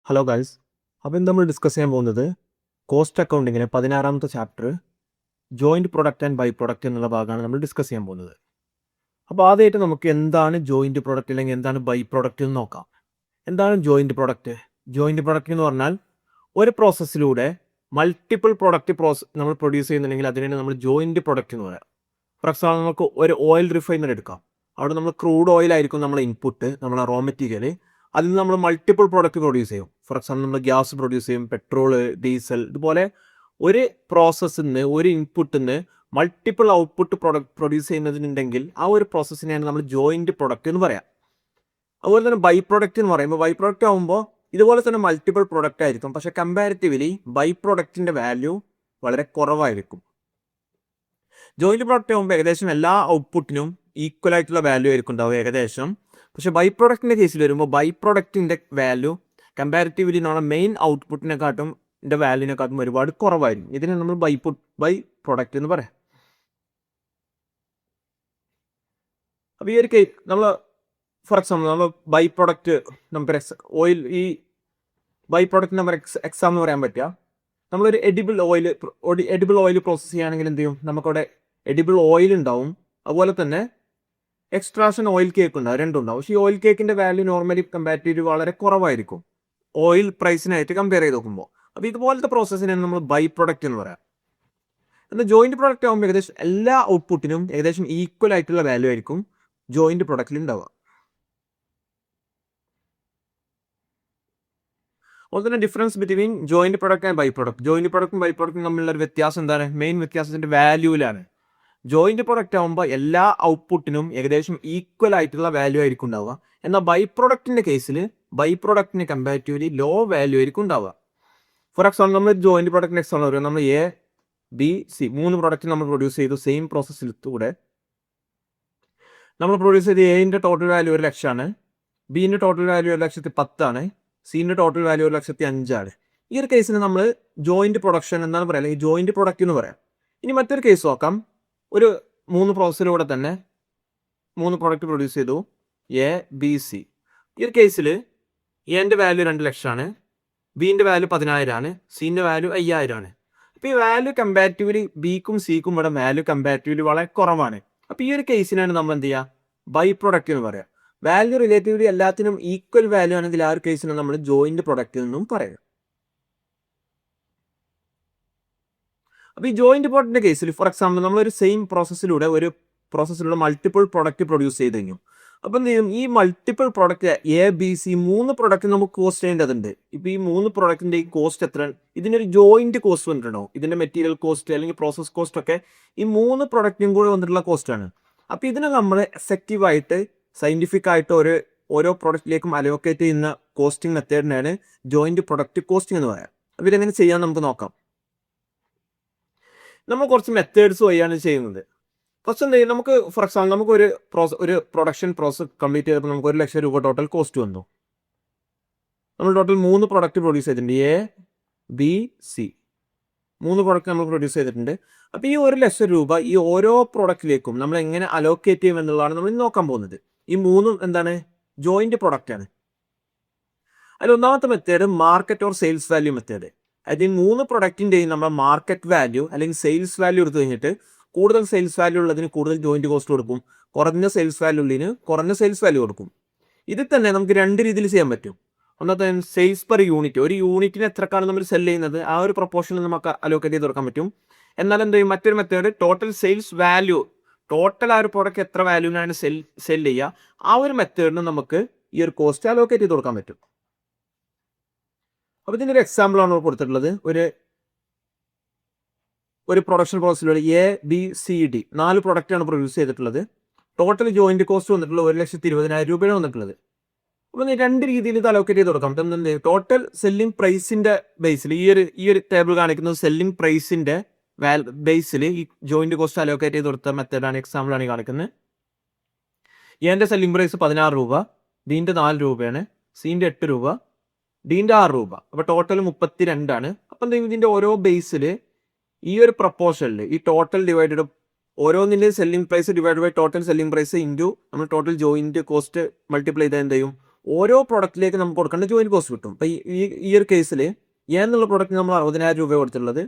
Hello guys. അപ്പോൾ ഇന്ന് നമ്മൾ ഡിസ്കസ് ചെയ്യാൻ പോകുന്നത് കോസ്റ്റ് അക്കൗണ്ടിങ്ങിലെ 16ാമത്തെ chapter joint product and by product എന്നുള്ള ഭാഗമാണ് നമ്മൾ ഡിസ്കസ് ചെയ്യാൻ പോകുന്നത്. അപ്പോൾ ആദ്യമായിട്ട് നമുക്ക് എന്താണ് ജോയിൻറ്റ് പ്രൊഡക്റ്റ് അല്ലെങ്കിൽ എന്താണ് ബൈ പ്രൊഡക്റ്റ് എന്ന് നോക്കാം. എന്താണ് ജോയിൻറ്റ് പ്രൊഡക്റ്റ്? ജോയിൻറ്റ് പ്രൊഡക്റ്റ് എന്ന് പറഞ്ഞാൽ ഒരു പ്രോസസ്സിലൂടെ മൾട്ടിപ്പിൾ പ്രൊഡക്റ്റ് നമ്മൾ പ്രൊഡ്യൂസ് ചെയ്യുന്നുണ്ടെങ്കിൽ അതിനെ നമ്മൾ ജോയിൻറ്റ് പ്രൊഡക്റ്റ് എന്ന് പറയാം. ഫോർ എക്സാമ്പിൾ നമുക്ക് ഒരു ഓയിൽ റിഫൈനറി എടുക്കാം. അവിടെ നമ്മൾ ക്രൂഡ് ഓയിൽ ആയിരിക്കും നമ്മളെ ഇൻപുട്ട്, നമ്മളെ റോ മെറ്റീരിയൽ. അതിൽ നിന്ന് നമ്മൾ മൾട്ടിപ്പിൾ പ്രോഡക്റ്റ് പ്രൊഡ്യൂസ് ചെയ്യും. ഫോർ എക്സാമ്പിൾ നമ്മൾ ഗ്യാസ് പ്രൊഡ്യൂസ് ചെയ്യും, പെട്രോൾ, ഡീസൽ. ഇതുപോലെ ഒരു പ്രോസസ്സിൽ നിന്ന് ഒരു ഇൻപുട്ടിൽ നിന്ന് മൾട്ടിപ്പിൾ ഔട്ട്പുട്ട് പ്രൊഡ്യൂസ് ചെയ്യുന്നതിനുണ്ടെങ്കിൽ ആ ഒരു പ്രോസസ്സിനെയാണ് നമ്മൾ ജോയിൻറ്റ് പ്രൊഡക്റ്റ് എന്ന് പറയാം. അതുപോലെ തന്നെ ബൈ പ്രൊഡക്റ്റ് എന്ന് പറയുമ്പോൾ ബൈ പ്രൊഡക്റ്റ് ആകുമ്പോൾ ഇതുപോലെ തന്നെ മൾട്ടിപ്പിൾ പ്രൊഡക്റ്റ് ആയിരിക്കും, പക്ഷേ കമ്പാരിറ്റീവ്ലി ബൈ പ്രൊഡക്റ്റിൻ്റെ വാല്യൂ വളരെ കുറവായിരിക്കും. ജോയിൻറ്റ് പ്രൊഡക്റ്റ് ആകുമ്പോൾ ഏകദേശം എല്ലാ ഔട്ട്പുട്ടിനും ഈക്വൽ ആയിട്ടുള്ള വാല്യൂ ആയിരിക്കും ഉണ്ടാവും ഏകദേശം. പക്ഷേ ബൈ പ്രൊഡക്റ്റിൻ്റെ കേസിൽ വരുമ്പോൾ ബൈ പ്രൊഡക്റ്റിൻ്റെ വാല്യൂ കമ്പാരിറ്റീവ്ലി നമ്മുടെ മെയിൻ ഔട്ട്പുട്ടിനെക്കാട്ടും വാല്യൂവിനെക്കാട്ടും ഒരുപാട് കുറവായിരിക്കും. ഇതിനെ നമ്മൾ ബൈ പ്രൊഡക്റ്റ് എന്ന് പറയാം. അപ്പോൾ ഈ ഒരു കേസ് നമ്മൾ ഫോർ എക്സാമ്പിൾ നമ്മൾ ബൈ പ്രൊഡക്റ്റ് നമുക്ക് ഓയിൽ, ഈ ബൈ പ്രൊഡക്റ്റ് നമ്പർ എക്സാം എന്ന് പറയാൻ പറ്റുക. നമ്മളൊരു എഡിബിൾ ഓയിൽ പ്രോസസ്സ് ചെയ്യുകയാണെങ്കിൽ എന്ത് ചെയ്യും, നമുക്കവിടെ എഡിബിൾ ഓയിൽ ഉണ്ടാവും, അതുപോലെ തന്നെ എക്സ്ട്രാക്ഷൻ ഓയിൽ കേക്ക് ഉണ്ടാവും, രണ്ടുണ്ടാവും. പക്ഷേ ഈ ഓയിൽ കേക്കിൻ്റെ വാല്യൂ നോർമലി കമ്പാരിറ്റീവ് വളരെ കുറവായിരിക്കും ഓയിൽ പ്രൈസിനായിട്ട് കമ്പയർ ചെയ്ത് നോക്കുമ്പോൾ. അപ്പോൾ ഇതുപോലത്തെ പ്രോസസ്സിനാണ് നമ്മൾ ബൈ പ്രൊഡക്റ്റ് എന്ന് പറയാം. എന്നാൽ ജോയിൻറ്റ് പ്രൊഡക്റ്റ് ആകുമ്പോൾ ഏകദേശം എല്ലാ ഔട്ട്പുട്ടിനും ഏകദേശം ഈക്വൽ ആയിട്ടുള്ള വാല്യൂ ആയിരിക്കും ജോയിൻറ്റ് പ്രൊഡക്റ്റിൽ ഉണ്ടാവുക. അതുപോലെ തന്നെ difference between joint product and by product. Joint പ്രൊഡക്റ്റും ബൈ പ്രൊഡക്റ്റും തമ്മിലുള്ള ഒരു വ്യത്യാസം എന്താണ്? മെയിൻ വ്യത്യാസത്തിൻ്റെ വാല്യൂവിലാണ്. ജോയിൻറ്റ് പ്രൊഡക്റ്റ് ആകുമ്പോൾ എല്ലാ ഔട്ട്പുട്ടിനും ഏകദേശം ഈക്വൽ ആയിട്ടുള്ള വാല്യൂ ആയിരിക്കും ഉണ്ടാവുക. എന്നാൽ ബൈ പ്രൊഡക്റ്റിൻ്റെ കേസിൽ ബൈ പ്രൊഡക്റ്റിന് കമ്പാരിറ്റീവ്ലി ലോ വാല്യൂ ആയിരിക്കും ഉണ്ടാവുക. ഫോർ എക്സാമ്പിൾ നമ്മൾ ജോയിൻറ്റ് പ്രൊഡക്റ്റിന് എക്സാമ്പിൾ പറയുക, നമ്മൾ എ, ബി, സി 3 പ്രൊഡക്റ്റ് നമ്മൾ പ്രൊഡ്യൂസ് ചെയ്തു സെയിം പ്രോസസ്സിലൂടെ. നമ്മൾ പ്രൊഡ്യൂസ് ചെയ്ത് എന്റെ ടോട്ടൽ വാല്യൂ 1,00,000 ആണ്, ബിന്റെ ടോട്ടൽ വാല്യൂ 1,10,000 ആണ്, സിന്റെ ടോട്ടൽ വാല്യൂ 1,05,000 ആണ്. ഈ ഒരു കേസിന് നമ്മൾ ജോയിൻറ്റ് പ്രൊഡക്ഷൻ എന്നാണ് പറയുക, അല്ലെങ്കിൽ ജോയിൻറ്റ് പ്രൊഡക്റ്റ് എന്ന് പറയാം. ഇനി മറ്റൊരു കേസ് നോക്കാം. ഒരു 3 പ്രോസസ്സിലൂടെ തന്നെ 3 പ്രൊഡക്റ്റ് പ്രൊഡ്യൂസ് ചെയ്തു, എ, ബി, സി. ഈ ഒരു കേസിൽ എൻ്റെ വാല്യൂ 2,00,000 ആണ്, ബിൻ്റെ വാല്യൂ 10,000 ആണ്, സിൻ്റെ വാല്യൂ 5,000 ആണ്. അപ്പോൾ ഈ വാല്യൂ കമ്പാരിറ്റീവ്ലി ബിക്കും സിക്കും ഇവിടെ വാല്യൂ കമ്പാരിറ്റീവ്ലി വളരെ കുറവാണ്. അപ്പോൾ ഈ ഒരു കേസിനാണ് നമ്മൾ എന്ത് ചെയ്യുക, ബൈ പ്രൊഡക്റ്റ് എന്ന് പറയാം. വാല്യൂ റിലേറ്റീവ്ലി എല്ലാത്തിനും ഈക്വൽ വാല്യൂ ആണെങ്കിൽ ആ ഒരു കേസിനാണ് നമ്മൾ ജോയിൻറ്റ് പ്രൊഡക്റ്റ് എന്നും പറയുക. അപ്പോൾ ഈ ജോയിൻറ്റ് പ്രൊഡക്റ്റിൻ്റെ കേസിൽ ഫോർ എക്സാമ്പിൾ നമ്മളൊരു സെയിം പ്രോസസ്സിലൂടെ മൾട്ടിപ്പിൾ പ്രൊഡക്റ്റ് പ്രൊഡ്യൂസ് ചെയ്ത് കഴിഞ്ഞു. അപ്പോൾ എന്ത് ചെയ്യും, ഈ multiple product A, B, C 3 product നമുക്ക് കോസ്റ്റ് ചെയ്യേണ്ടതുണ്ട്. ഇപ്പോൾ ഈ 3 പ്രൊഡക്റ്റിൻ്റെ ഈ കോസ്റ്റ് എത്ര, ഇതിനൊരു ജോയിൻറ്റ് കോസ്റ്റ് വന്നിട്ടുണ്ടോ, ഇതിൻ്റെ മെറ്റീരിയൽ കോസ്റ്റ് അല്ലെങ്കിൽ പ്രോസസ് കോസ്റ്റ് ഒക്കെ ഈ 3 പ്രൊഡക്റ്റിനും കൂടെ വന്നിട്ടുള്ള കോസ്റ്റാണ്. അപ്പോൾ ഇതിനെ നമ്മൾ എഫക്റ്റീവായിട്ട് സയൻറ്റിഫിക് ആയിട്ട് ഓരോ പ്രൊഡക്റ്റിലേക്കും അലോക്കേറ്റ് ചെയ്യുന്ന കോസ്റ്റിംഗ് മെത്തേഡിനാണ് ജോയിൻറ്റ് പ്രൊഡക്റ്റ് കോസ്റ്റിംഗ് എന്ന് പറയാം. അപ്പോൾ ഇതെങ്ങനെ ചെയ്യാൻ നമുക്ക് നോക്കാം. നമ്മൾ കുറച്ച് മെത്തേഡ്സ് വഴിയാണ് ചെയ്യുന്നത്. ഫസ്റ്റ് എന്ത് ചെയ്യും, നമുക്ക് ഫോർ എക്സാമ്പിൾ നമുക്ക് ഒരു പ്രൊഡക്ഷൻ പ്രോസസ് കംപ്ലീറ്റ് ചെയ്തപ്പോൾ നമുക്ക് 1,00,000 രൂപ ടോട്ടൽ കോസ്റ്റ് വന്നു. നമ്മൾ ടോട്ടൽ 3 പ്രൊഡക്റ്റ് പ്രൊഡ്യൂസ് ചെയ്തിട്ടുണ്ട്, എ, ബി, സി 3 പ്രൊഡക്റ്റ് നമ്മൾ പ്രൊഡ്യൂസ് ചെയ്തിട്ടുണ്ട്. അപ്പോൾ ഈ 1,00,000 രൂപ ഈ ഓരോ പ്രൊഡക്റ്റിലേക്കും നമ്മൾ എങ്ങനെ അലോക്കേറ്റ് ചെയ്യും എന്നുള്ളതാണ് നമ്മൾ നോക്കാൻ പോകുന്നത്. ഈ 3 എന്താണ്, ജോയിൻറ്റ് പ്രൊഡക്റ്റ് ആണ്. അതിൽ ഒന്നാമത്തെ method market or sales value method. അതായത് ഈ 3 പ്രൊഡക്റ്റിൻ്റെയും നമ്മൾ മാർക്കറ്റ് വാല്യൂ അല്ലെങ്കിൽ സെയിൽസ് വാല്യൂ എടുത്തു കഴിഞ്ഞിട്ട് കൂടുതൽ സെയിൽസ് വാല്യൂ ഉള്ളതിന് കൂടുതൽ ജോയിൻറ്റ് കോസ്റ്റ് കൊടുക്കും, കുറഞ്ഞ സെയിൽസ് വാല്യൂ ഉള്ളതിന് കുറഞ്ഞ സെയിൽസ് വാല്യൂ കൊടുക്കും. ഇതിൽ തന്നെ നമുക്ക് 2 രീതിയിൽ ചെയ്യാൻ പറ്റും. ഒന്നാമത്തെ സെയിൽസ് പെർ യൂണിറ്റ്, ഒരു യൂണിറ്റിന് എത്രക്കാണ് നമ്മൾ സെല് ചെയ്യുന്നത് ആ ഒരു പ്രൊപ്പോർഷനിൽ നമുക്ക് അലോക്കേറ്റ് ചെയ്ത് കൊടുക്കാൻ പറ്റും. എന്നാൽ എന്ത് ചെയ്യും, മറ്റൊരു method total sales value, total ആ ഒരു പ്രോഡക്റ്റ് എത്ര വാല്യൂവിനാണ് സെല് ചെയ്യുക ആ ഒരു മെത്തേഡിന് നമുക്ക് ഈ ഒരു കോസ്റ്റ് അലോക്കേറ്റ് ചെയ്ത് കൊടുക്കാൻ പറ്റും. അപ്പോൾ ഇതിൻ്റെ ഒരു എക്സാമ്പിളാണ് നമ്മൾ കൊടുത്തിട്ടുള്ളത്. ഒരു പ്രൊഡക്ഷൻ പ്രോസസ്സിലൂടെ എ, ബി, സി, ഡി 4 പ്രൊഡക്റ്റാണ് പ്രൊഡ്യൂസ് ചെയ്തിട്ടുള്ളത്. ടോട്ടൽ ജോയിൻറ്റ് കോസ്റ്റ് വന്നിട്ടുള്ളത് 1,20,000 രൂപയാണ് വന്നിട്ടുള്ളത്. അപ്പോൾ 2 രീതിയിൽ ഇത് അലോക്കേറ്റ് ചെയ്ത് കൊടുക്കാം. ടോട്ടൽ സെല്ലിംഗ് പ്രൈസിൻ്റെ ബേസിൽ ഈ ഒരു ടേബിൾ കാണിക്കുന്നത് സെല്ലിംഗ് പ്രൈസിൻ്റെ ബേസിൽ ഈ ജോയിൻറ്റ് കോസ്റ്റ് അലോക്കേറ്റ് ചെയ്ത് കൊടുത്ത മെത്തേഡാണ്, എക്സാമ്പിളാണ് ഈ കാണിക്കുന്നത്. എൻ്റെ സെല്ലിംഗ് പ്രൈസ് 16 രൂപ, ബിൻ്റെ 4 രൂപയാണ്, സിൻ്റെ 8 രൂപ, ഡിൻ്റെ 6 രൂപ. അപ്പോൾ ടോട്ടൽ 32 ആണ്. അപ്പം ഇതിൻ്റെ ഓരോ ബേസിൽ ഈ ഒരു പ്രപ്പോർഷനിൽ ഈ ടോട്ടൽ ഡിവൈഡഡ് ഓരോന്നിൻ്റെ selling price divide by total selling price into നമ്മൾ ടോട്ടൽ ജോയിൻറ്റ് കോസ്റ്റ് മൾട്ടിപ്ലൈ ചെയ്താൽ എന്ത് ചെയ്യും, ഓരോ പ്രൊഡക്റ്റിലേക്ക് നമുക്ക് കൊടുക്കേണ്ട ജോയിൻറ്റ് കോസ്റ്റ് കിട്ടും. അപ്പോൾ ഈ ഒരു കേസിൽ എ എന്നുള്ള പ്രൊഡക്റ്റിന് നമ്മൾ 60,000 രൂപ കൊടുത്തിട്ടുള്ളത്,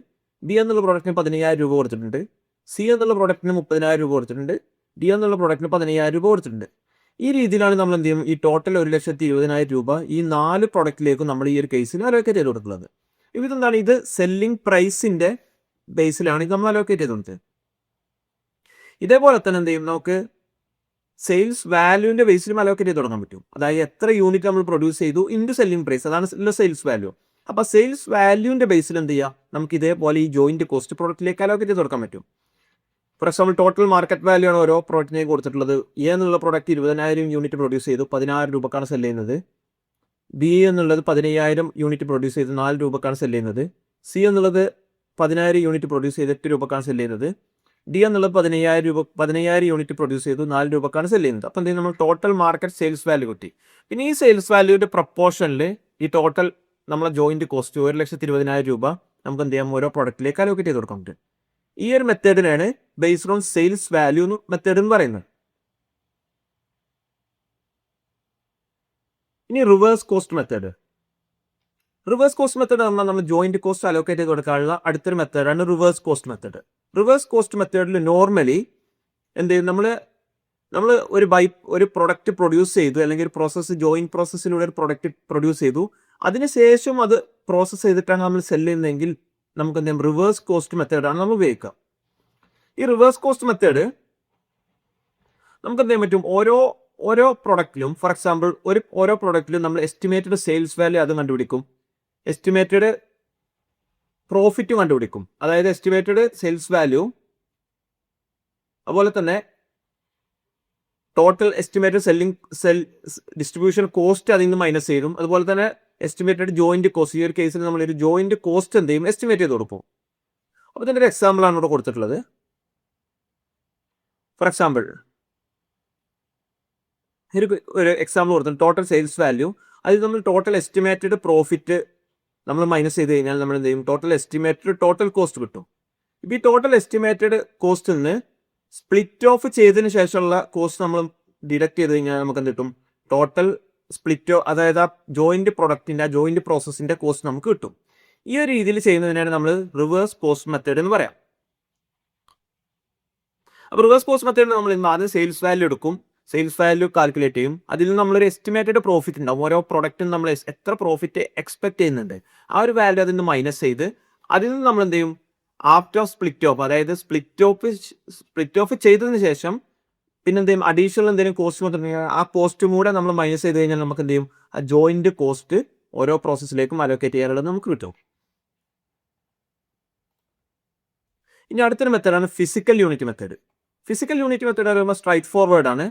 ബി എന്നുള്ള പ്രൊഡക്റ്റിന് 15,000 രൂപ കൊടുത്തിട്ടുണ്ട്, സി എന്നുള്ള പ്രൊഡക്റ്റിന് 30,000 രൂപ കൊടുത്തിട്ടുണ്ട്, ഡി എന്നുള്ള പ്രൊഡക്റ്റിന് 15,000 രൂപ കൊടുത്തിട്ടുണ്ട്. ഈ രീതിയിലാണ് നമ്മൾ എന്ത് ചെയ്യും, ഈ ടോട്ടൽ 1,20,000 രൂപ ഈ 4 പ്രൊഡക്റ്റിലേക്കും നമ്മൾ ഈ ഒരു കേസിൽ അലോക്കേറ്റ് ചെയ്ത് കൊടുക്കുന്നത്. ഇതെന്താണ്, ഇത് സെല്ലിംഗ് പ്രൈസിൻ്റെ ബേസിലാണ് ഇത് നമ്മൾ അലോക്കേറ്റ് ചെയ്ത് കൊടുത്തത്. ഇതേപോലെ തന്നെ എന്ത് ചെയ്യും, നമുക്ക് സെയിൽസ് വാല്യൂവിൻ്റെ ബേസിലും അലോക്കേറ്റ് ചെയ്ത് തുടങ്ങാൻ പറ്റും. അതായത് എത്ര യൂണിറ്റ് നമ്മൾ പ്രൊഡ്യൂസ് ചെയ്തു ഇൻറ്റു സെല്ലിംഗ് പ്രൈസ്, അതാണ് സെയിൽസ് വാല്യൂ. അപ്പോൾ സെയിൽസ് വാല്യൂവിൻ്റെ ബേസിൽ എന്ത് ചെയ്യാം, നമുക്ക് ഇതേപോലെ ഈ ജോയിൻറ്റ് കോസ്റ്റ് പ്രൊഡക്റ്റിലേക്ക് അലോക്കേറ്റ് ചെയ്ത് കൊടുക്കാൻ പറ്റും. For example total market value ആണ് ഓരോ പ്രൊഡക്റ്റിനേക്ക് കൊടുത്തിട്ടുള്ളത്. എ എന്നുള്ള പ്രൊഡക്റ്റ് 20,000 യൂണിറ്റ് പ്രൊഡ്യൂസ് ചെയ്തു, 16 രൂപക്കാണ് സെല് ചെയ്യുന്നത്. ബി എന്നുള്ളത് 15,000 യൂണിറ്റ് പ്രൊഡ്യൂസ് ചെയ്ത് 4 രൂപക്കാണ് സെല് ചെയ്യുന്നത്. സി എന്നുള്ളത് 10,000 യൂണിറ്റ് പ്രൊഡ്യൂസ് ചെയ്ത് 8 രൂപക്കാണ് സെല് ചെയ്യുന്നത്. ഡി എന്നുള്ളത് 15,000 യൂണിറ്റ് പ്രൊഡ്യൂസ് ചെയ്തു 4 രൂപക്കാണ് സെല് ചെയ്യുന്നത്. അപ്പോൾ എന്തെങ്കിലും നമ്മൾ ടോട്ടൽ മാർക്കറ്റ് സെയിൽസ് വാല്യൂ കിട്ടി. പിന്നെ ഈ സെയിൽസ് വാല്യൂയുടെ പ്രപ്പോർഷനിൽ ഈ ടോട്ടൽ നമ്മളെ ജോയിൻറ്റ് കോസ്റ്റ് 1,20,000 രൂപ നമുക്ക് എന്ത് ചെയ്യാം, ഓരോ പ്രൊഡക്റ്റിലേക്ക് അലോക്കേറ്റ് ചെയ്ത് കൊടുക്കാൻ പറ്റും. ഈ ഒരു മെത്തേഡിനാണ് based on sales value method എന്ന് പറയുന്നത്. ഇനി reverse cost method. Reverse cost method പറഞ്ഞാൽ നമ്മൾ ജോയിന്റ് കോസ്റ്റ് അലോക്കേറ്റ് ചെയ്ത് കൊടുക്കാനുള്ള അടുത്തൊരു മെത്തേഡാണ് reverse cost method. Reverse cost മെത്തേഡിൽ നോർമലി എന്ത് ചെയ്യും, നമ്മൾ ഒരു പ്രൊഡക്റ്റ് പ്രൊഡ്യൂസ് ചെയ്തു, അല്ലെങ്കിൽ ഒരു ജോയിന്റ് പ്രോസസ്സിലൂടെ ഒരു പ്രൊഡക്റ്റ് പ്രൊഡ്യൂസ് ചെയ്തു, അതിനുശേഷം അത് പ്രോസസ്സ് ചെയ്തിട്ടാണ് നമ്മൾ സെല് ചെയ്യുന്നതെങ്കിൽ നമുക്ക് എന്ത് ചെയ്യും, റിവേഴ്സ് കോസ്റ്റ് മെത്തേഡാണ് നമ്മൾ ഉപയോഗിക്കുക. ഈ റിവേഴ്സ് കോസ്റ്റ് മെത്തേഡ് നമുക്ക് എന്ത് ചെയ്യാൻ പറ്റും, ഓരോ പ്രൊഡക്റ്റിലും ഫോർ എക്സാമ്പിൾ ഓരോ പ്രൊഡക്റ്റിലും നമ്മൾ എസ്റ്റിമേറ്റഡ് സെയിൽസ് വാല്യൂ അതും കണ്ടുപിടിക്കും, എസ്റ്റിമേറ്റഡ് പ്രോഫിറ്റും കണ്ടുപിടിക്കും. അതായത് എസ്റ്റിമേറ്റഡ് സെയിൽസ് വാല്യൂ, അതുപോലെ തന്നെ ടോട്ടൽ എസ്റ്റിമേറ്റഡ് ഡിസ്ട്രിബ്യൂഷൻ കോസ്റ്റ് അതിൽ നിന്ന് മൈനസ് ചെയ്യും. അതുപോലെ തന്നെ എസ്റ്റിമേറ്റഡ് ജോയിന്റ് കോസ്റ്റ്, ഈ ഒരു കേസിൽ നമ്മളൊരു ജോയിന്റ് കോസ്റ്റ് എന്ത് ചെയ്യും, എസ്റ്റിമേറ്റ് ചെയ്ത് കൊടുക്കും. അപ്പോൾ ഇതിൻ്റെ ഒരു എക്സാമ്പിളാണ് ഇവിടെ കൊടുത്തിട്ടുള്ളത്. ഫോർ എക്സാമ്പിൾ ഒരു എക്സാമ്പിൾ കൊടുത്തിട്ടുണ്ട്, ടോട്ടൽ സെയിൽസ് വാല്യൂ, അതിൽ നമ്മൾ ടോട്ടൽ എസ്റ്റിമേറ്റഡ് പ്രോഫിറ്റ് നമ്മൾ മൈനസ് ചെയ്ത് കഴിഞ്ഞാൽ നമ്മൾ എന്ത് ചെയ്യും, ടോട്ടൽ കോസ്റ്റ് കിട്ടും. ഇപ്പോൾ ഈ ടോട്ടൽ എസ്റ്റിമേറ്റഡ് കോസ്റ്റിൽ നിന്ന് സ്പ്ലിറ്റ് ഓഫ് ചെയ്തതിന് ശേഷമുള്ള കോസ്റ്റ് നമ്മൾ ഡിഡക്ട് ചെയ്ത് കഴിഞ്ഞാൽ നമുക്ക് എന്ത് കിട്ടും, ടോട്ടൽ അതായത് ആ ജോയിന്റ് പ്രൊഡക്റ്റിൻ്റെ, ആ ജോയിന്റ് പ്രോസസ്സിൻ്റെ കോസ്റ്റ് നമുക്ക് കിട്ടും. ഈ ഒരു രീതിയിൽ ചെയ്യുന്നതിനാണ് നമ്മൾ റിവേഴ്സ് കോസ്റ്റ് മെത്തേഡ് എന്ന് പറയാം. അപ്പോൾ റിവേഴ്സ് കോസ്റ്റ് മെത്തേഡിൽ നമ്മൾ ആദ്യം സെയിൽസ് വാല്യൂ എടുക്കും, സെയിൽസ് വാല്യൂ കാൽക്കുലേറ്റ് ചെയ്യും, അതിൽ നിന്ന് നമ്മളൊരു എസ്റ്റിമേറ്റഡ് പ്രോഫിറ്റ് ഉണ്ടാവും, ഓരോ പ്രൊഡക്റ്റിനും നമ്മൾ എത്ര പ്രോഫിറ്റ് എക്സ്പെക്ട് ചെയ്യുന്നുണ്ട്, ആ ഒരു വാല്യൂ അതിൽ നിന്ന് മൈനസ് ചെയ്ത് അതിൽ നിന്ന് നമ്മൾ എന്ത് ചെയ്യും, ആഫ്റ്റർ സ്പ്ലിറ്റ് ഓഫ്, അതായത് സ്പ്ലിറ്റ് ഓഫ് ചെയ്തതിന് ശേഷം പിന്നെ എന്ത് ചെയ്യും, അഡീഷണൽ എന്തെങ്കിലും കോസ്റ്റ് വന്നിട്ടുണ്ടെങ്കിൽ ആ കോസ്റ്റും കൂടെ നമ്മൾ മൈനസ് ചെയ്ത് കഴിഞ്ഞാൽ നമുക്ക് എന്ത് ചെയ്യും, ആ ജോയിന്റ് കോസ്റ്റ് ഓരോ പ്രോസസ്സിലേക്കും അലോക്കേറ്റ് ചെയ്യാനുള്ളത് നമുക്ക് കിട്ടും. ഇനി അടുത്തൊരു മെത്തേഡാണ് physical unit method. Physical unit method പറയുമ്പോൾ സ്ട്രൈറ്റ് ഫോർവേഡ് ആണ്.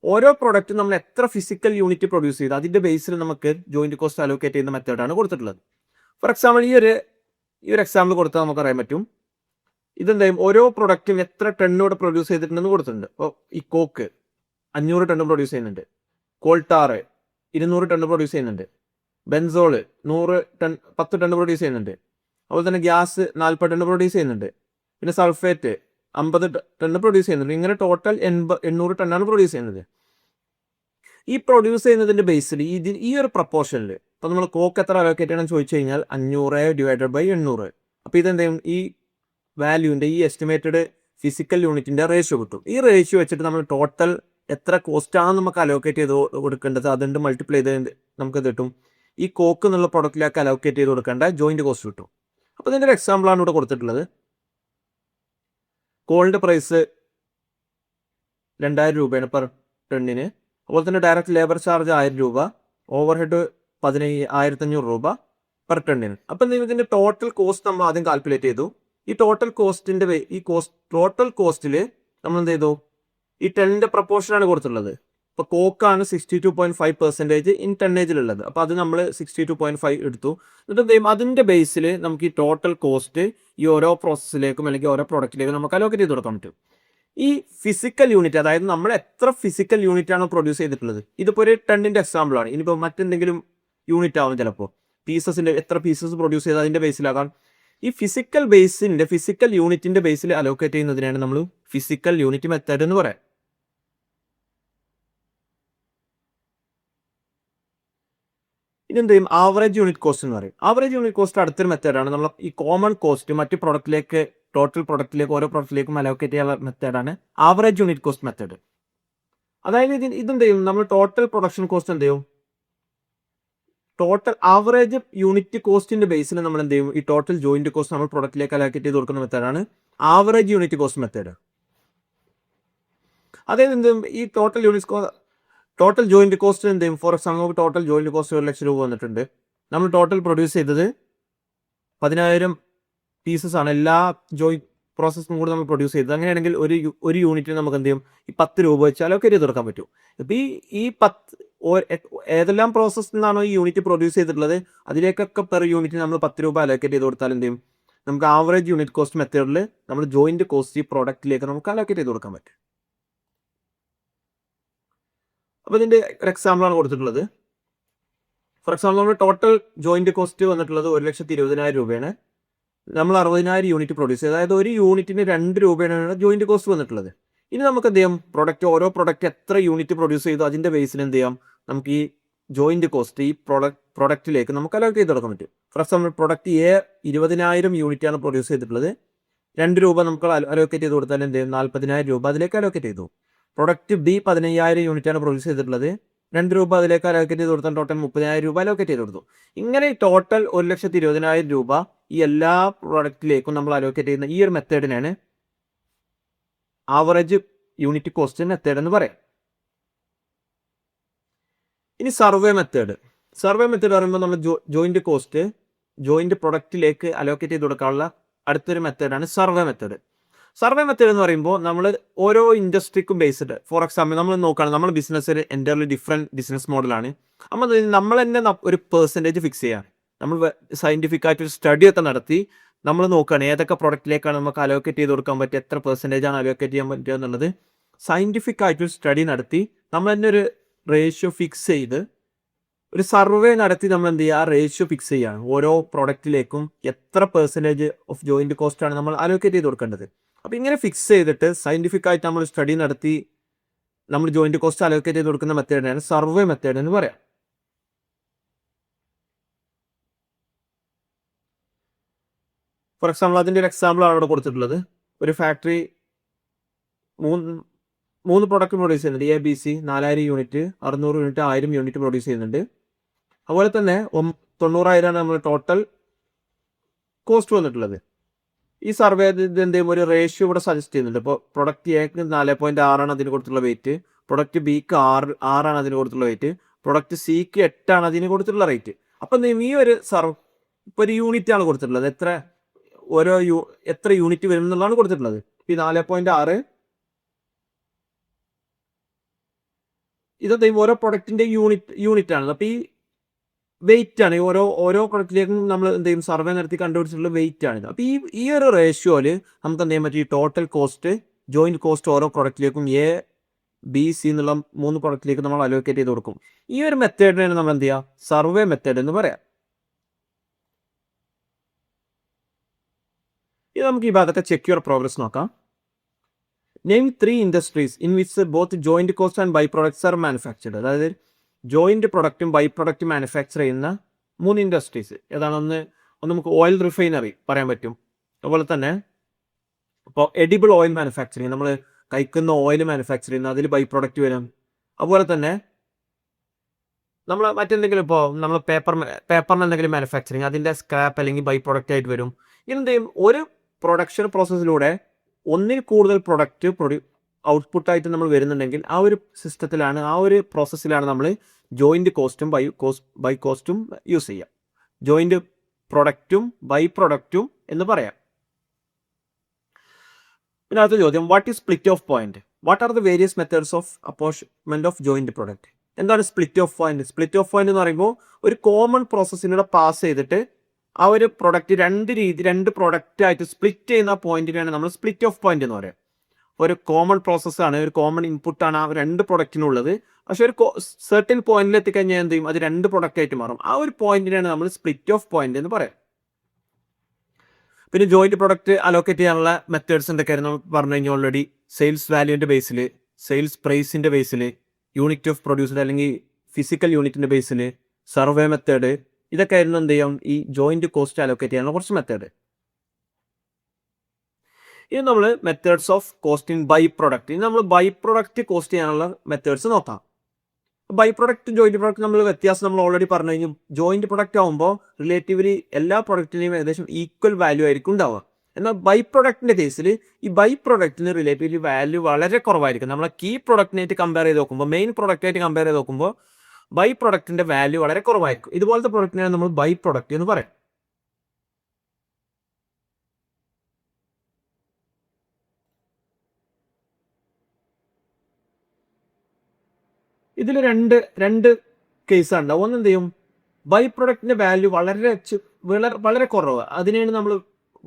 ഓരോ പ്രൊഡക്റ്റും നമ്മൾ എത്ര ഫിസിക്കൽ യൂണിറ്റ് പ്രൊഡ്യൂസ് ചെയ്ത് അതിൻ്റെ ബേസിൽ നമുക്ക് ജോയിന്റ് കോസ്റ്റ് അലോക്കേറ്റ് ചെയ്യുന്ന മെത്തേഡാണ് കൊടുത്തിട്ടുള്ളത്. ഫോർ എക്സാമ്പിൾ ഈ ഒരു എക്സാമ്പിൾ കൊടുത്താൽ നമുക്ക് അറിയാൻ പറ്റും, ഇതെന്തായാലും ഓരോ പ്രൊഡക്റ്റും എത്ര ടണ്ണോടെ പ്രൊഡ്യൂസ് ചെയ്തിട്ടുണ്ടെന്ന് കൊടുത്തിട്ടുണ്ട്. അപ്പോൾ ഈ കോക്ക് 500 ടൺ പ്രൊഡ്യൂസ് ചെയ്യുന്നുണ്ട്, കോൾട്ടാറ് 200 ടൺ പ്രൊഡ്യൂസ് ചെയ്യുന്നുണ്ട്, ബെൻസോള് 10 ടൺ പ്രൊഡ്യൂസ് ചെയ്യുന്നുണ്ട്, അതുപോലെ തന്നെ ഗ്യാസ് 40 ടൺ പ്രൊഡ്യൂസ് ചെയ്യുന്നുണ്ട്, പിന്നെ സൾഫേറ്റ് 50 ടൺ പ്രൊഡ്യൂസ് ചെയ്യുന്നുണ്ട്. ഇങ്ങനെ ടോട്ടൽ 800 ടണ്ണാണ് പ്രൊഡ്യൂസ് ചെയ്യുന്നത്. ഈ പ്രൊഡ്യൂസ് ചെയ്യുന്നതിൻ്റെ ബേസിൽ ഈ ഒരു പ്രപ്പോർഷനിൽ ഇപ്പോൾ നമ്മൾ കോക്ക് എത്ര അലോക്കേറ്റ് ചെയ്യണം ചോദിച്ചു കഴിഞ്ഞാൽ 500/800. അപ്പോൾ ഇതെന്തെയും ഈ വാല്യൂവിൻ്റെ, ഈ എസ്റ്റിമേറ്റഡ് ഫിസിക്കൽ യൂണിറ്റിൻ്റെ റേഷ്യോ കിട്ടും. ഈ റേഷ്യോ വെച്ചിട്ട് നമ്മൾ ടോട്ടൽ എത്ര കോസ്റ്റാണ് നമുക്ക് അലോക്കേറ്റ് ചെയ്ത് കൊടുക്കേണ്ടത് അതുകൊണ്ട് മൾട്ടിപ്ലൈ ചെയ്ത് നമുക്ക് കിട്ടും ഈ കോക്ക് എന്നുള്ള പ്രൊഡക്റ്റിലേക്ക് അലോക്കേറ്റ് ചെയ്ത് കൊടുക്കേണ്ട ജോയിന്റ് കോസ്റ്റ് കിട്ടും. അപ്പോൾ ഇതിൻ്റെ ഒരു എക്സാമ്പിളാണ് ഇവിടെ കൊടുത്തിട്ടുള്ളത്. കോളിൻ്റെ പ്രൈസ് 2,000 രൂപയാണ് പെർ ടണ്ണിന്. അതുപോലെ തന്നെ ഡയറക്റ്റ് ലേബർ ചാർജ് 1000 രൂപ, ഓവർ ഹെഡ് 1,500 രൂപ പെർ ടണ്ണിന്. അപ്പം ഇതിൻ്റെ ടോട്ടൽ കോസ്റ്റ് നമ്മൾ ആദ്യം കാൽക്കുലേറ്റ് ചെയ്തു. ഈ ടോട്ടൽ കോസ്റ്റിൽ നമ്മൾ എന്ത് ചെയ്തു, ഈ ടണ്ണിൻ്റെ പ്രപ്പോർഷനാണ് കൊടുത്തിട്ടുള്ളത്. ഇപ്പോൾ കോക്കാണ് 62.5% ഇൻ ടണ്ണേജിലുള്ളത്. അപ്പോൾ അത് നമ്മൾ 62.5 എടുത്തു. എന്നിട്ട് എന്ത് ചെയ്യും, അതിൻ്റെ ബേസിൽ നമുക്ക് ഈ ടോട്ടൽ കോസ്റ്റ് ഈ ഓരോ പ്രോസസ്സിലേക്കും അല്ലെങ്കിൽ ഓരോ പ്രൊഡക്റ്റിലേക്കും നമുക്ക് അലോക്കേറ്റ് ചെയ്ത് കൊടുക്കാൻ പറ്റും. ഈ ഫിസിക്കൽ യൂണിറ്റ്, അതായത് നമ്മൾ എത്ര ഫിസിക്കൽ യൂണിറ്റ് ആണ് പ്രൊഡ്യൂസ് ചെയ്തിട്ടുള്ളത്, ഇതിപ്പോൾ ഒരു ടണ്ണിൻ്റെ എക്സാമ്പിളാണ്. ഇനിയിപ്പോൾ മറ്റെന്തെങ്കിലും യൂണിറ്റ് ആവും, ചിലപ്പോൾ എത്ര പീസസ് പ്രൊഡ്യൂസ് ചെയ്ത് അതിൻ്റെ ബേസിലാകാം. ഈ ഫിസിക്കൽ യൂണിറ്റിൻ്റെ ബേസിൽ അലോക്കേറ്റ് ചെയ്യുന്നതിനാണ് നമ്മൾ ഫിസിക്കൽ യൂണിറ്റ് മെത്തേഡ് എന്ന് പറയാം. ഇനി എന്ത് ചെയ്യും, ആവറേജ് യൂണിറ്റ് കോസ്റ്റ് എന്ന് പറയും. ആവറേജ് യൂണിറ്റ് കോസ്റ്റ് അടുത്തൊരു മെത്തേഡാണ്. നമ്മൾ ഈ കോമൺ കോസ്റ്റ് മറ്റ് പ്രൊഡക്റ്റിലേക്ക്, ടോട്ടൽ പ്രൊഡക്റ്റിലേക്ക്, ഓരോ പ്രൊഡക്റ്റിലേക്കും അലോക്കേറ്റ് ചെയ്യാനുള്ള മെത്തേഡാണ് ആവറേജ് യൂണിറ്റ് കോസ്റ്റ് മെത്തേഡ്. അതായത് ഇതെന്ത് ചെയ്യും, നമ്മൾ ടോട്ടൽ പ്രൊഡക്ഷൻ കോസ്റ്റ് എന്ത് ചെയ്യും, ടോട്ടൽ ആവറേജ് യൂണിറ്റ് കോസ്റ്റിന്റെ ബേസിൽ നമ്മൾ എന്ത് ചെയ്യും, ഈ ടോട്ടൽ ജോയിന്റ് കോസ്റ്റ് നമ്മൾ പ്രൊഡക്റ്റിലേക്ക് അലോക്കേറ്റ് ചെയ്ത് കൊടുക്കുന്ന മെത്തേഡാണ് ആവറേജ് യൂണിറ്റ് കോസ്റ്റ് മെത്തേഡ്. അതായത് എന്ത് ചെയ്യും, ഈ ടോട്ടൽ ജോയിന്റ് കോസ്റ്റ് എന്ത് ചെയ്യും, for example total joint cost 1 ലക്ഷം രൂപ വന്നിട്ടുണ്ട്. നമ്മൾ ടോട്ടൽ പ്രൊഡ്യൂസ് ചെയ്തത് 10,000 പീസസ് ആണ്. എല്ലാ ജോയിന്റ് പ്രോസസ്സും കൂടി നമ്മൾ പ്രൊഡ്യൂസ് ചെയ്തത്. അങ്ങനെയാണെങ്കിൽ ഒരു യൂണിറ്റിന് നമുക്ക് എന്ത് ചെയ്യും, ഈ 10 രൂപ വെച്ച് അലോക്കേറ്റ് ചെയ്ത് കൊടുക്കാൻ പറ്റും. ഇപ്പം ഈ 10 ഏതെല്ലാം പ്രോസസ്സിൽ നിന്നാണോ ഈ യൂണിറ്റ് പ്രൊഡ്യൂസ് ചെയ്തിട്ടുള്ളത് അതിലേക്കൊക്കെ പെർ യൂണിറ്റിന് നമ്മൾ 10 രൂപ അലോക്കേറ്റ് ചെയ്ത് കൊടുത്താൽ എന്ത് ചെയ്യും, നമുക്ക് ആവറേജ് യൂണിറ്റ് കോസ്റ്റ് മെത്തേഡിൽ നമ്മൾ ജോയിന്റ് കോസ്റ്റ് ഈ പ്രോഡക്റ്റിലേക്ക് നമുക്ക് അലോക്കേറ്റ് ചെയ്ത് കൊടുക്കാൻ പറ്റും. അപ്പോൾ ഇതിൻ്റെ ഒരു എക്സാമ്പിളാണ് കൊടുത്തിട്ടുള്ളത്. ഫോർ എക്സാമ്പിൾ നമ്മൾ ടോട്ടൽ ജോയിന്റ് കോസ്റ്റ് വന്നിട്ടുള്ളത് 1,20,000 രൂപയാണ്. നമ്മൾ 60,000 യൂണിറ്റ് പ്രൊഡ്യൂസ് ചെയ്ത്, അതായത് ഒരു യൂണിറ്റിന് 2 രൂപയാണ് ജോയിന്റ് കോസ്റ്റ് വന്നിട്ടുള്ളത്. ഇനി നമുക്ക് എന്ത് ചെയ്യാം, ഓരോ പ്രൊഡക്റ്റ് എത്ര യൂണിറ്റ് പ്രൊഡ്യൂസ് ചെയ്തു അതിൻ്റെ ബേസിൽ എന്ത് ചെയ്യാം, നമുക്ക് ഈ ജോയിന്റ് കോസ്റ്റ് ഈ പ്രൊഡക്റ്റിലേക്ക് നമുക്ക് അലോക്കേറ്റ് ചെയ്ത് കൊടുക്കാൻ പറ്റും. ഫോർ എക്സാമ്പിൾ പ്രൊഡക്റ്റ് എ 20,000 യൂണിറ്റാണ് പ്രൊഡ്യൂസ് ചെയ്തിട്ടുള്ളത്. 2 രൂപ നമുക്ക് അലോക്കേറ്റ് ചെയ്ത് കൊടുത്താൽ എന്ത് ചെയ്യും, 40,000 രൂപ അതിലേക്ക് അലോക്കേറ്റ് ചെയ്തു. പ്രൊഡക്റ്റ് ബി 15,000 യൂണിറ്റാണ് പ്രൊഡ്യൂസ് ചെയ്തിട്ടുള്ളത്. 2 രൂപ അതിലേക്ക് അലോക്കേറ്റ് ചെയ്ത് കൊടുത്താൽ ടോട്ടൽ 30,000 രൂപ അലോക്കേറ്റ് ചെയ്ത് കൊടുത്തു. ഇങ്ങനെ ടോട്ടൽ 1,20,000 രൂപ ഈ എല്ലാ പ്രൊഡക്റ്റിലേക്കും നമ്മൾ അലോക്കേറ്റ് ചെയ്യുന്ന ഈ ഒരു മെത്തേഡിനാണ് ആവറേജ് യൂണിറ്റ് കോസ്റ്റ് മെത്തേഡ് എന്ന് പറയാം. ഇനി സർവേ മെത്തേഡ് പറയുമ്പോൾ നമ്മൾ ജോയിന്റ് കോസ്റ്റ് ജോയിന്റ് പ്രൊഡക്റ്റിലേക്ക് അലോക്കേറ്റ് ചെയ്ത് കൊടുക്കാനുള്ള അടുത്തൊരു മെത്തേഡാണ് സർവേ മെത്തേഡ്. സർവേ മെത്തേഡ് എന്ന് പറയുമ്പോൾ നമ്മൾ ഓരോ ഇൻഡസ്ട്രിക്കും ബേസ്ഡ്, ഫോർ എക്സാമ്പിൾ നമ്മൾ നോക്കുകയാണ്, നമ്മൾ ബിസിനസ് എൻ്റയർലി ഡിഫറെൻറ്റ് ബിസിനസ് മോഡലാണ്. നമ്മൾ തന്നെ ഒരു പെർസെൻറ്റേജ് ഫിക്സ് ചെയ്യുകയാണ്. നമ്മൾ സയൻറ്റിഫിക് ആയിട്ടൊരു സ്റ്റഡി ഒക്കെ നടത്തി നമ്മൾ നോക്കുകയാണ് ഏതൊക്കെ പ്രൊഡക്റ്റിലേക്കാണ് നമുക്ക് അലോക്കേറ്റ് ചെയ്ത് കൊടുക്കാൻ പറ്റുക, എത്ര പെർസെൻറ്റേജ് ആണ് അലോക്കേറ്റ് ചെയ്യാൻ പറ്റുക എന്നുള്ളത് സയൻറ്റിഫിക് ആയിട്ടൊരു സ്റ്റഡി നടത്തി നമ്മൾ തന്നെ ഒരു റേഷ്യോ ഫിക്സ് ചെയ്ത് ഒരു സർവേ നടത്തി നമ്മൾ എന്ത് ചെയ്യുക, ആ റേഷ്യോ ഫിക്സ് ചെയ്യുകയാണ്. ഓരോ പ്രൊഡക്റ്റിലേക്കും എത്ര പെർസെൻറ്റേജ് ഓഫ് ജോയിന്റ് കോസ്റ്റ് ആണ് നമ്മൾ അലോക്കേറ്റ് ചെയ്ത് കൊടുക്കേണ്ടത്. അപ്പോൾ ഇങ്ങനെ ഫിക്സ് ചെയ്തിട്ട് സയൻറ്റിഫിക് ആയിട്ട് നമ്മൾ സ്റ്റഡി നടത്തി നമ്മൾ ജോയിന്റ് കോസ്റ്റ് അലോക്കേറ്റ് ചെയ്ത് കൊടുക്കുന്ന മെത്തേഡിനാണ് സർവേ മെത്തേഡ് എന്ന് പറയാം. ഫോർ എക്സാമ്പിൾ അതിൻ്റെ ഒരു എക്സാമ്പിളാണ് അവിടെ കൊടുത്തിട്ടുള്ളത്. ഒരു ഫാക്ടറി മൂന്ന് പ്രൊഡക്റ്റ് പ്രൊഡ്യൂസ് ചെയ്യുന്നുണ്ട്. A B C 4,000 unit, 600 unit, 1000 unit produce ചെയ്യുന്നുണ്ട്. അതുപോലെ തന്നെ 90,000 ആണ് നമ്മൾ ടോട്ടൽ കോസ്റ്റ് വന്നിട്ടുള്ളത്. ഈ സർവേ എന്ത് ചെയ്യും, ഒരു റേഷ്യോ ഇവിടെ സജസ്റ്റ് ചെയ്യുന്നുണ്ട്. ഇപ്പോൾ പ്രൊഡക്റ്റ് എക്ക് 4.6 അതിന് കൊടുത്തുള്ള വെയിറ്റ്, പ്രൊഡക്റ്റ് ബിക്ക് 6 ആണ് അതിന് കൊടുത്തുള്ള വെയിറ്റ്, പ്രൊഡക്റ്റ് സിക്ക് 8 ആണ് അതിന് കൊടുത്തിട്ടുള്ള റേറ്റ്. അപ്പം എന്ത് ചെയ്യും, ഈ ഒരു ഇപ്പോൾ ഒരു യൂണിറ്റ് ആണ് കൊടുത്തിട്ടുള്ളത്, എത്ര യൂണിറ്റ് വരും എന്നുള്ളതാണ് കൊടുത്തിട്ടുള്ളത്. ഈ 4.6 ഇതെന്ത് ചെയ്യും, ഓരോ പ്രൊഡക്റ്റിൻ്റെ യൂണിറ്റ് ആണ്. അപ്പോൾ ഈ വെയിറ്റ് ആണ് ഓരോ പ്രൊഡക്റ്റിലേക്കും നമ്മൾ എന്ത് ചെയ്യും, സർവേ നടത്തി കണ്ടുപിടിച്ചിട്ടുള്ള വെയിറ്റ് ആണിത്. അപ്പോൾ ഈ ഒരു റേഷ്യോയിൽ നമുക്ക് എന്ത് ചെയ്യാൻ പറ്റും, ഈ ടോട്ടൽ കോസ്റ്റ് ജോയിന്റ് കോസ്റ്റ് ഓരോ പ്രൊഡക്റ്റിലേക്കും എ ബി സി എന്നുള്ള 3 പ്രൊഡക്റ്റിലേക്ക് നമ്മൾ അലോക്കേറ്റ് ചെയ്ത് കൊടുക്കും. ഈ ഒരു മെത്തേഡിനാണ് നമ്മൾ എന്ത് ചെയ്യുക, സർവേ മെത്തേഡ് എന്ന് പറയാം. ഇത് നമുക്ക് ഈ ഭാഗത്തെ ചെക്ക് യുവർ പ്രോഗ്രസ് നോക്കാം. Name 3 industries in which both joint cost and by products are manufactured. അതായത് ജോയിന്റ് പ്രൊഡക്റ്റും ബൈ പ്രൊഡക്റ്റും മാനുഫാക്ചർ ചെയ്യുന്ന 3 ഇൻഡസ്ട്രീസ് ഏതാണ്? ഒന്ന് നമുക്ക് ഓയിൽ റിഫൈനറി പറയാൻ പറ്റും. അതുപോലെ തന്നെ ഇപ്പോൾ എഡിബിൾ ഓയിൽ മാനുഫാക്ചറിങ്, നമ്മൾ കഴിക്കുന്ന ഓയിൽ മാനുഫാക്ചർ ചെയ്യുന്ന അതിൽ ബൈ പ്രൊഡക്റ്റ് വരും. അതുപോലെ തന്നെ നമ്മൾ മറ്റെന്തെങ്കിലും ഇപ്പോൾ നമ്മൾ പേപ്പറിന് എന്തെങ്കിലും മാനുഫാക്ചറിങ് അതിൻ്റെ സ്ക്രാപ്പ് അല്ലെങ്കിൽ ബൈ പ്രൊഡക്റ്റ് ആയിട്ട് വരും. ഇതെന്തെയും ഒരു പ്രൊഡക്ഷൻ പ്രോസസ്സിലൂടെ ഒന്നിൽ കൂടുതൽ പ്രൊഡക്റ്റ് ഔട്ട്പുട്ടായിട്ട് നമ്മൾ വരുന്നുണ്ടെങ്കിൽ ആ ഒരു സിസ്റ്റത്തിലാണ്, ആ ഒരു പ്രോസസ്സിലാണ് നമ്മൾ ജോയിന്റ് കോസ്റ്റും ബൈ കോസ്റ്റും യൂസ് ചെയ്യുക. ജോയിന്റ് പ്രൊഡക്റ്റും ബൈ പ്രൊഡക്റ്റും എന്ന് പറയാം. പിന്നെ അടുത്ത ചോദ്യം, what is split off point? What are the various methods of apportionment of joint product? എന്താണ് split off point? Split off point എന്ന് പറയുമ്പോൾ ഒരു കോമൺ പ്രോസസ്സിലൂടെ പാസ് ചെയ്തിട്ട് ആ ഒരു പ്രൊഡക്റ്റ് രണ്ട് പ്രൊഡക്റ്റ് ആയിട്ട് സ്പ്ലിറ്റ് ചെയ്യുന്ന പോയിന്റിനാണ് നമ്മൾ സ്പ്ലിറ്റ് ഓഫ് പോയിന്റ് എന്ന് പറയുക. ഒരു കോമൺ പ്രോസസ്സാണ്, ഒരു കോമൺ ഇൻപുട്ടാണ് ആ 2 പ്രൊഡക്റ്റിനുള്ളത്. പക്ഷെ ഒരു സെർട്ടൻ പോയിന്റിൽ എത്തിക്കഴിഞ്ഞാൽ എന്ത് ചെയ്യും, അത് 2 പ്രൊഡക്റ്റ് ആയിട്ട് മാറും. ആ ഒരു പോയിന്റിനാണ് നമ്മൾ സ്പ്ലിറ്റ് ഓഫ് പോയിന്റ് എന്ന് പറയാം. പിന്നെ ജോയിന്റ് പ്രൊഡക്റ്റ് അലോക്കേറ്റ് ചെയ്യാനുള്ള മെത്തേഡ്സ് എന്തൊക്കെയായിരുന്നു പറഞ്ഞു കഴിഞ്ഞാൽ ഓൾറെഡി. സെയിൽസ് വാല്യൂവിൻ്റെ ബേസിൽ, സെയിൽസ് പ്രൈസിൻ്റെ ബേസിൽ, യൂണിറ്റ് ഓഫ് പ്രൊഡ്യൂസ്ഡ് അല്ലെങ്കിൽ ഫിസിക്കൽ യൂണിറ്റിൻ്റെ ബേസിൽ, സർവേ മെത്തേഡ്, ഇതൊക്കെ ആയിരുന്നു എന്ത് ചെയ്യും ഈ ജോയിന്റ് കോസ്റ്റ് അലോക്കേറ്റ് ചെയ്യാനുള്ള കുറച്ച് മെത്തേഡ്. ഇനി നമ്മൾ methods of costing by product, ഇനി നമ്മൾ ബൈ പ്രൊഡക്റ്റ് കോസ്റ്റ് ചെയ്യാനുള്ള മെത്തേഡ്സ് നോക്കാം. ബൈ പ്രൊഡക്റ്റ് ജോയിന്റ് പ്രൊഡക്റ്റ് നമ്മൾ വ്യത്യാസം നമ്മൾ ഓൾറെഡി പറഞ്ഞു കഴിഞ്ഞു. ജോയിന്റ് പ്രൊഡക്റ്റ് ആകുമ്പോൾ റിലേറ്റീവ്ലി എല്ലാ പ്രൊഡക്റ്റിനെയും ഏകദേശം ഈക്വൽ വാല്യൂ ആയിരിക്കും ഉണ്ടാവുക. എന്നാൽ ബൈ പ്രൊഡക്റ്റിന്റെ കേസിൽ ഈ ബൈ പ്രൊഡക്റ്റിന് റിലേറ്റീവ്ലി വാല്യൂ വളരെ കുറവായിരിക്കും. നമ്മളെ കീ പ്രൊഡക്റ്റിനായിട്ട് കമ്പയർ ചെയ്ത് നോക്കുമ്പോൾ, മെയിൻ പ്രൊഡക്റ്റായിട്ട് കമ്പയർ ചെയ്ത് നോക്കുമ്പോൾ ബൈ പ്രൊഡക്റ്റിന്റെ വാല്യൂ വളരെ കുറവായിരിക്കും. ഇതുപോലത്തെ പ്രൊഡക്റ്റിനാണ് നമ്മൾ ബൈ പ്രൊഡക്റ്റ് എന്ന് പറയാം. ഇതിൽ രണ്ട് കേസാണ്. ഒന്ന് എന്ത് ചെയ്യും, ബൈ പ്രൊഡക്റ്റിന്റെ വാല്യൂ വളരെ കുറവ്, അതിനെയാണ് നമ്മൾ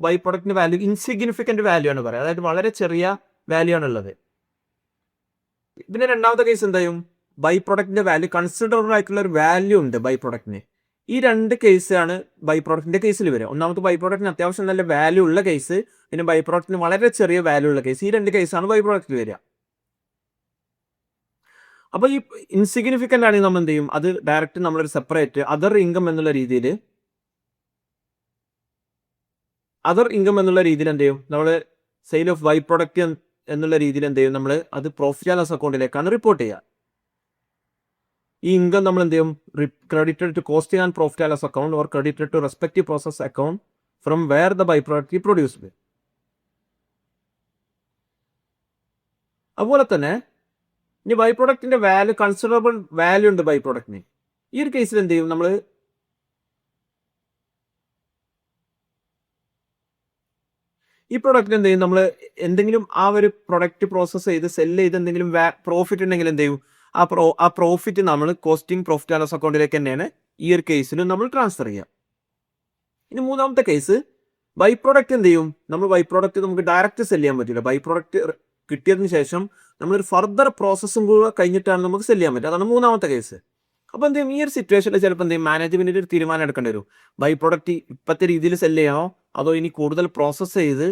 ബൈ പ്രൊഡക്റ്റിന്റെ വാല്യൂ ഇൻസിഗ്നിഫിക്കന്റ് വാല്യൂ ആണ് പറയുക, അതായത് വളരെ ചെറിയ വാല്യൂ ആണുള്ളത്. പിന്നെ രണ്ടാമത്തെ കേസ് എന്ത് ചെയ്യും, ബൈ പ്രൊഡക്റ്റിന്റെ വാല്യൂ കൺസിഡറബിൾ ആയിട്ടുള്ള ഒരു വാല്യൂ ഉണ്ട് ബൈ പ്രൊഡക്റ്റിന്. ഈ രണ്ട് കേസാണ് ബൈ പ്രൊഡക്റ്റിന്റെ കേസിൽ വരിക. ഒന്നാമത്തെ ബൈ പ്രൊഡക്റ്റിന് അത്യാവശ്യം നല്ല വാല്യൂ ഉള്ള കേസ്, പിന്നെ ബൈ പ്രൊഡക്റ്റിന് വളരെ ചെറിയ വാല്യൂ ഉള്ള കേസ്. ഈ രണ്ട് കേസാണ് ബൈ പ്രൊഡക്റ്റിൽ വരിക. അപ്പോൾ ഈ ഇൻസിഗ്നിഫിക്കൻ്റ് ആണെങ്കിൽ നമ്മൾ എന്ത് ചെയ്യും, അത് ഡയറക്റ്റ് നമ്മളൊരു സെപ്പറേറ്റ് അതർ ഇൻകം എന്നുള്ള രീതിയിൽ എന്ത് ചെയ്യും, നമ്മൾ സെയിൽ ഓഫ് ബൈ പ്രൊഡക്റ്റ് എന്നുള്ള രീതിയിൽ എന്ത് ചെയ്യും, നമ്മൾ അത് പ്രോഫിറ്റ് ആൻഡ് ലോസ് അക്കൗണ്ടിലേക്കാണ് റിപ്പോർട്ട് ചെയ്യുക. ഈ ഇൻകം നമ്മൾ എന്ത് ചെയ്യും, credited to cost and profit and loss account or credited to respective process account from where the by product produced. അതുപോലെ തന്നെ ഇനി ബൈ പ്രൊഡക്റ്റിന്റെ വാല്യൂ കൺസിഡറബിൾ വാല്യൂ ഉണ്ട് ബൈ പ്രൊഡക്റ്റിന്. ഈ ഒരു കേസിൽ എന്ത് ചെയ്യും, നമ്മൾ ഈ പ്രൊഡക്റ്റ് എന്ത് ചെയ്യും, നമ്മൾ എന്തെങ്കിലും ആ ഒരു പ്രൊഡക്റ്റ് പ്രോസസ്സ് ചെയ്ത് സെല്ല് ചെയ്ത് എന്തെങ്കിലും പ്രോഫിറ്റ് ഉണ്ടെങ്കിൽ എന്ത് ചെയ്യും, ആ പ്രോഫിറ്റ് നമ്മൾ കോസ്റ്റിംഗ് പ്രോഫിറ്റ് ആൻഡ് ലോസ് അക്കൗണ്ടിലേക്ക് തന്നെയാണ് ഈ ഒരു കേസിലും നമ്മൾ ട്രാൻസ്ഫർ ചെയ്യുക. ഇനി മൂന്നാമത്തെ കേസ്, ബൈ പ്രൊഡക്റ്റ് എന്ത് ചെയ്യും, നമ്മൾ ബൈ പ്രൊഡക്റ്റ് നമുക്ക് ഡയറക്റ്റ് സെല് ചെയ്യാൻ പറ്റില്ല. ബൈ പ്രൊഡക്റ്റ് കിട്ടിയതിന് ശേഷം നമ്മളൊരു ഫർദർ പ്രോസസ്സും കൂടെ കഴിഞ്ഞിട്ടാണ് നമുക്ക് സെല് ചെയ്യാൻ പറ്റുക. അതാണ് മൂന്നാമത്തെ കേസ്. അപ്പോൾ എന്ത് ചെയ്യും, ഈ ഒരു സിറ്റുവേഷനിൽ ചിലപ്പോൾ എന്ത് ചെയ്യും, മാനേജ്മെന്റിന് ഒരു തീരുമാനം എടുക്കേണ്ടി വരും. ബൈ പ്രൊഡക്റ്റ് ഇപ്പോഴത്തെ രീതിയിൽ സെല് ചെയ്യണോ അതോ ഇനി കൂടുതൽ പ്രോസസ്സ് ചെയ്ത്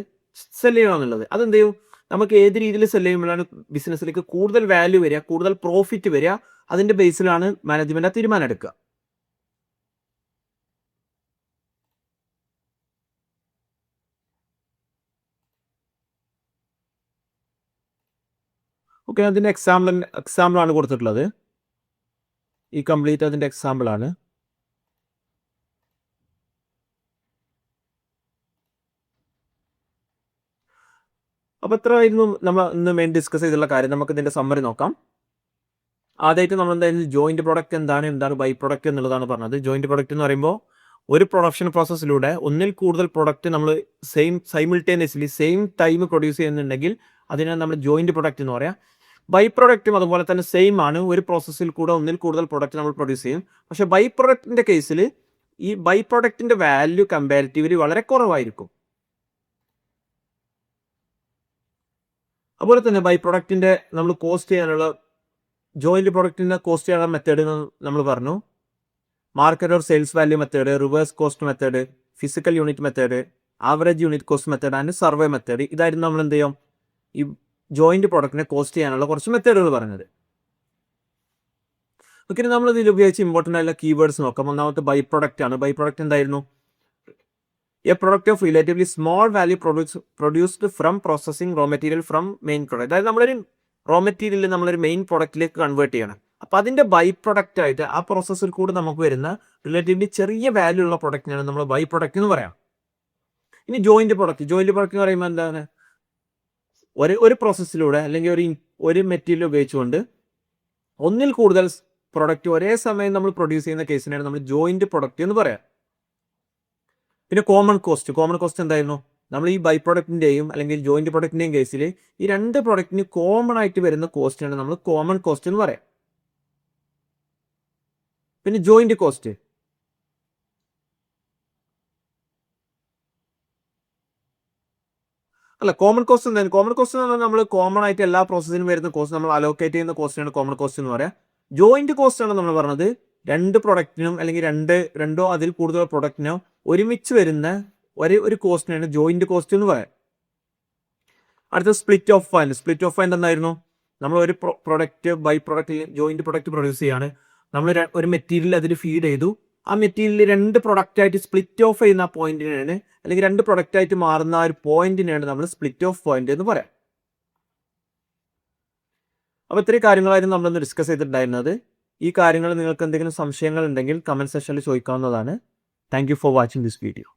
സെല് ചെയ്യണോ എന്നുള്ളത്. അതെന്ത് ചെയ്യും, നമുക്ക് ഏത് രീതിയിൽ സെല് ചെയ്യുമ്പോഴാണ് ബിസിനസ്സിലേക്ക് കൂടുതൽ വാല്യൂ വരിക, കൂടുതൽ പ്രോഫിറ്റ് വരിക, അതിന്റെ ബേസിലാണ് മാനേജ്മെന്റ് ആ തീരുമാനം എടുക്കുക. ഓക്കെ, അതിന്റെ എക്സാമ്പിൾ ആണ് കൊടുത്തിട്ടുള്ളത്. ഈ കംപ്ലീറ്റ് അതിന്റെ എക്സാമ്പിൾ ആണ്. അപ്പോൾ എത്ര ആയിരുന്നു നമ്മൾ ഇന്ന് മെയിൻ ഡിസ്കസ് ചെയ്തുള്ള കാര്യം. നമുക്ക് ഇതിന്റെ സമ്മറി നോക്കാം. ആദ്യമായിട്ട് നമ്മൾ എന്തായാലും ജോയിന്റ് പ്രൊഡക്റ്റ് എന്താണ് ബൈ പ്രൊഡക്റ്റ് എന്നുള്ളതാണ് പറഞ്ഞത്. ജോയിന്റ് പ്രൊഡക്റ്റ് എന്ന് പറയുമ്പോൾ ഒരു പ്രൊഡക്ഷൻ പ്രോസസ്സിലൂടെ ഒന്നിൽ കൂടുതൽ പ്രൊഡക്റ്റ് നമ്മൾ സൈമിൾട്ടേനിയസ്ലി സെയിം ടൈം പ്രൊഡ്യൂസ് ചെയ്യുന്നുണ്ടെങ്കിൽ അതിനാണ് നമ്മൾ ജോയിന്റ് പ്രൊഡക്റ്റ് എന്ന് പറയാം. ബൈ പ്രൊഡക്റ്റും അതുപോലെ തന്നെ സെയിം ആണ്, ഒരു പ്രോസസ്സിൽ കൂടെ ഒന്നിൽ കൂടുതൽ പ്രൊഡക്റ്റ് നമ്മൾ പ്രൊഡ്യൂസ് ചെയ്യും. പക്ഷെ ബൈ പ്രൊഡക്റ്റിന്റെ കേസിൽ ഈ ബൈ പ്രൊഡക്റ്റിന്റെ വാല്യൂ കമ്പാരിറ്റീവ്ലി വളരെ കുറവായിരിക്കും. അതുപോലെ തന്നെ ബൈ പ്രൊഡക്റ്റിന്റെ നമ്മൾ കോസ്റ്റ് ചെയ്യാനുള്ള ജോയിന്റ് പ്രൊഡക്റ്റിന്റെ കോസ്റ്റ് ചെയ്യാനുള്ള മെത്തേഡ് നമ്മൾ പറഞ്ഞു. Market or sales value method, reverse cost method, physical unit method, average unit cost method and survey method. ഇതായിരുന്നു നമ്മൾ എന്ത് ചെയ്യും, ഈ ജോയിന്റ് പ്രൊഡക്റ്റിനെ കോസ്റ്റ് ചെയ്യാനുള്ള കുറച്ച് മെത്തേഡുകൾ പറഞ്ഞത്. ഓക്കെ, നമ്മൾ ഇതിൽ ഉപയോഗിച്ച് ഇമ്പോർട്ടൻ്റ് ആയിട്ടുള്ള കീവേഡ്സ് നോക്കാം. ഒന്നാമത്തെ ബൈ പ്രൊഡക്റ്റ് ആണ്. ബൈ പ്രൊഡക്റ്റ് എന്തായിരുന്നു, a product of relatively small value produced from processing raw material from main product. അതായത് നമ്മളൊരു റോ മെറ്റീരിയൽ നമ്മളൊരു മെയിൻ പ്രൊഡക്റ്റിലേക്ക് കൺവേർട്ട് ചെയ്യണം. അപ്പോൾ അതിന്റെ ബൈ പ്രൊഡക്റ്റ് ആയിട്ട് ആ പ്രോസസ്സിൽ കൂടെ നമുക്ക് വരുന്ന റിലേറ്റീവ്ലി ചെറിയ വാല്യൂ ഉള്ള പ്രൊഡക്റ്റിനാണ് നമ്മൾ ബൈ പ്രൊഡക്റ്റ് എന്ന് പറയാം. ഇനി ജോയിന്റ് പ്രൊഡക്റ്റ് എന്ന് പറയുമ്പോൾ എന്താണ്, ഒരു പ്രോസസ്സിലൂടെ അല്ലെങ്കിൽ ഒരു മെറ്റീരിയൽ ഉപയോഗിച്ചുകൊണ്ട് ഒന്നിൽ കൂടുതൽ പ്രൊഡക്റ്റ് ഒരേ സമയം നമ്മൾ പ്രൊഡ്യൂസ് ചെയ്യുന്ന കേസിനാണ് നമ്മൾ ജോയിന്റ് പ്രൊഡക്റ്റ് എന്ന് പറയാം. പിന്നെ കോമൺ കോസ്റ്റ് എന്തായിരുന്നു, നമ്മൾ ഈ ബൈ പ്രൊഡക്റ്റിന്റെയും അല്ലെങ്കിൽ ജോയിന്റ് പ്രൊഡക്റ്റിന്റെയും കേസിൽ ഈ രണ്ട് പ്രൊഡക്റ്റിന് കോമൺ ആയിട്ട് വരുന്ന കോസ്റ്റിനാണ് നമ്മൾ കോമൺ കോസ്റ്റ് എന്ന് പറയാം. പിന്നെ ജോയിന്റ് കോസ്റ്റ്, കോമൺ കോസ്റ്റ് എന്ന് പറഞ്ഞാൽ നമ്മൾ കോമൺ ആയിട്ട് എല്ലാ പ്രോസസ്സിനും വരുന്ന കോസ്റ്റ് നമ്മൾ അലോക്കേറ്റ് ചെയ്യുന്ന കോസ്റ്റിനാണ് കോമൺ കോസ്റ്റ് എന്ന് പറയാം. ജോയിന്റ് കോസ്റ്റ് ആണ് നമ്മൾ പറഞ്ഞത് രണ്ട് പ്രൊഡക്റ്റിനും അല്ലെങ്കിൽ രണ്ടോ അതിൽ കൂടുതൽ പ്രൊഡക്റ്റിനോ ഒരുമിച്ച് വരുന്ന ഒരു കോസ്റ്റിനാണ് ജോയിന്റ് കോസ്റ്റ് എന്ന് പറയാം. അടുത്ത സ്പ്ലിറ്റ് ഓഫ് ഫണ്ട് എന്തായിരുന്നു, നമ്മൾ ഒരു product by product joint product produce ചെയ്യാണ്. നമ്മൾ ഒരു മെറ്റീരിയൽ അതിൽ ഫീഡ് ചെയ്തു, ആ മെറ്റീരിയൽ 2 പ്രൊഡക്റ്റായിട്ട് സ്പ്ലിറ്റ് ഓഫ് ചെയ്യുന്ന ആ പോയിന്റിനാണ്, അല്ലെങ്കിൽ 2 പ്രൊഡക്റ്റായിട്ട് മാറുന്ന ആ ഒരു പോയിന്റിനാണ് നമ്മൾ സ്പ്ലിറ്റ് ഓഫ് പോയിന്റ് എന്ന് പറയാം. അപ്പോൾ ഇത്രയും കാര്യങ്ങളായിരുന്നു നമ്മളൊന്ന് ഡിസ്കസ് ചെയ്തിട്ടുണ്ടായിരുന്നത്. ഈ കാര്യങ്ങൾ നിങ്ങൾക്ക് എന്തെങ്കിലും സംശയങ്ങൾ ഉണ്ടെങ്കിൽ കമൻറ്റ് സെക്ഷനിൽ ചോദിക്കാവുന്നതാണ്. Thank you for watching this video.